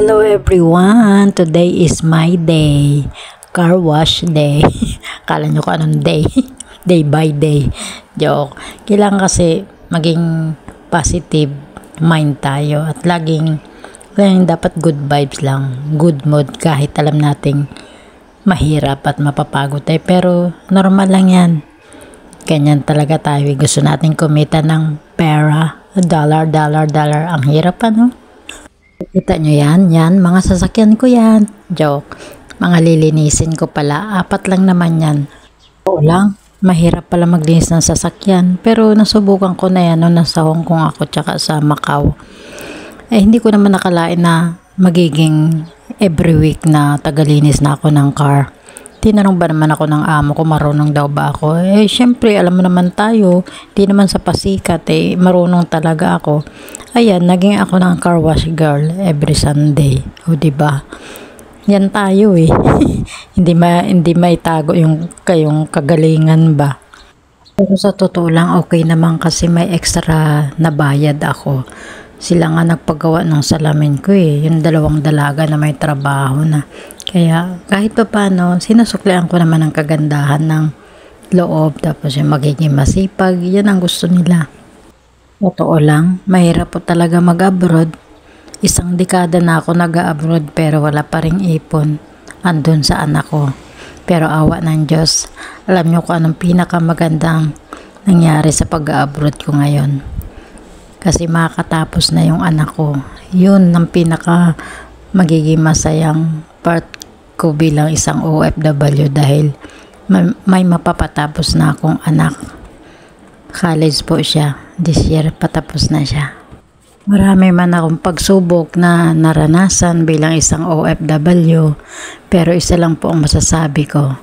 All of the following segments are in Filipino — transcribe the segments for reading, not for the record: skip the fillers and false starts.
Hello everyone! Today is my day. Car wash day. Kala nyo kung anong day. Day by day. Joke. Kailangan kasi maging positive mind tayo at laging dapat good vibes lang. Good mood kahit alam nating mahirap at mapapagod tayo. Pero normal lang yan. Ganyan talaga tayo. Gusto natin kumita ng pera. Dollar. Ang hirap ano? Kita nyo yan? Yan, mga sasakyan ko yan. Joke. Mga lilinisin ko pala. 4 lang naman yan. Oo lang. Mahirap pala maglinis ng sasakyan. Pero nasubukan ko na yan nung nasa Hong Kong ako tsaka sa Macau. Hindi ko naman nakalain na magiging every week na tagalinis na ako ng car. Tinanong ba naman ako ng amo ko marunong daw ba ako? Syempre alam mo naman tayo, di naman sa pasikat marunong talaga ako. Ayan, naging ako ng car wash girl every Sunday. O diba? Yan tayo hindi maitago yung kayong kagalingan ba? Pero sa totoo lang okay naman kasi may extra na bayad ako. Sila nga nagpagawa ng salamin ko yung 2 dalaga na may trabaho na. Kaya kahit pa paano, sinasuklian ko naman ang kagandahan ng loob. Tapos yung magiging masipag, yan ang gusto nila. Totoo lang, mahirap po talaga mag-abroad. 1 dekada na ako nag-abroad pero wala pa ring ipon. Andun sa anak ko. Pero awa ng Diyos, alam nyo kung anong pinakamagandang nangyari sa pag-abroad ko ngayon. Kasi makakatapos na yung anak ko. Yun ang pinaka magiging masayang part ko bilang isang OFW dahil may mapapatapos na akong anak. College po siya. This year patapos na siya. Marami man akong pagsubok na naranasan bilang isang OFW. Pero isa lang po ang masasabi ko.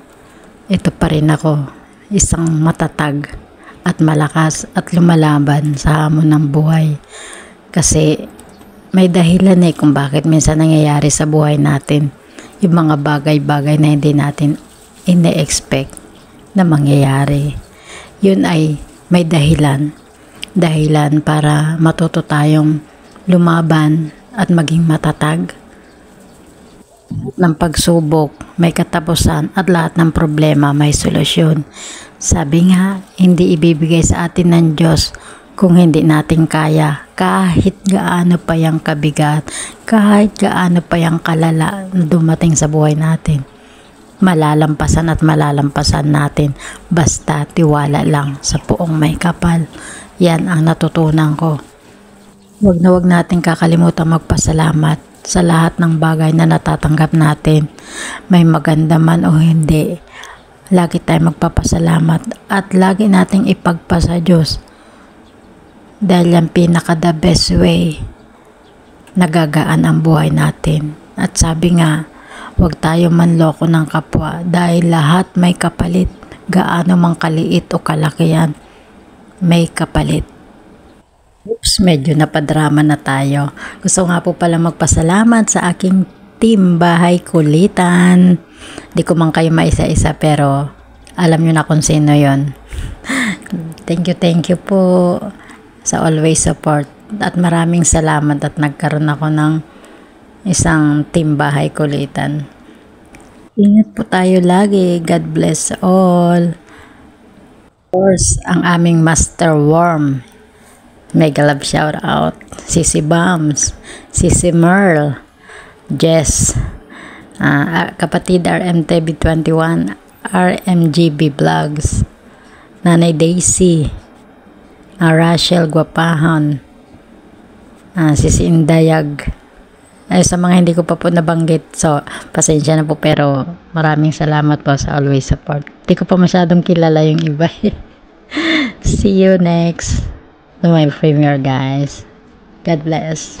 Ito pa rin ako. Isang matatag at malakas at lumalaban sa hamon ng buhay. Kasi may dahilan kung bakit minsan nangyayari sa buhay natin yung mga bagay-bagay na hindi natin ine-expect na mangyayari. Yun ay may dahilan. Dahilan para matuto tayong lumaban at maging matatag. Ng pagsubok, may katapusan at lahat ng problema may solusyon. Sabi nga, hindi ibibigay sa atin ng Diyos kung hindi natin kaya. Kahit gaano pa yung kabigat, kahit gaano pa yung kalala na dumating sa buhay natin. Malalampasan at malalampasan natin basta tiwala lang sa Poong may kapal. Yan ang natutunan ko. Huwag natin kakalimutan magpasalamat sa lahat ng bagay na natatanggap natin. May maganda man o hindi. Lagi tayo magpapasalamat at lagi nating ipagpasa Diyos. Dahil ang pinaka the best way, nagagaan ang buhay natin. At sabi nga, huwag tayo manloko ng kapwa dahil lahat may kapalit. Gaano mang kaliit o kalakihan, may kapalit. Oops, medyo napadrama na tayo. Gusto nga po pala magpasalamat sa aking team Bahay Kulitan. Di ko man kayo maisa-isa pero alam nyo na kung sino yon. Thank you po sa always support. At maraming salamat at nagkaroon ako ng isang team Bahay Kulitan. Ingat po tayo lagi. God bless all. Of course, ang aming Master Worm. Mega love shout out. Sisi Bams, Sisi Merle, Jess, kapatid RMTV21, RMGB Vlogs, Nanay Daisy, Rachel Guapahan, Sisi Indayag. Sa mga hindi ko pa po nabanggit, so pasensya na po pero maraming salamat po sa always support. Hindi ko pa masyadong kilala yung iba. See you next to my premiere guys. God bless.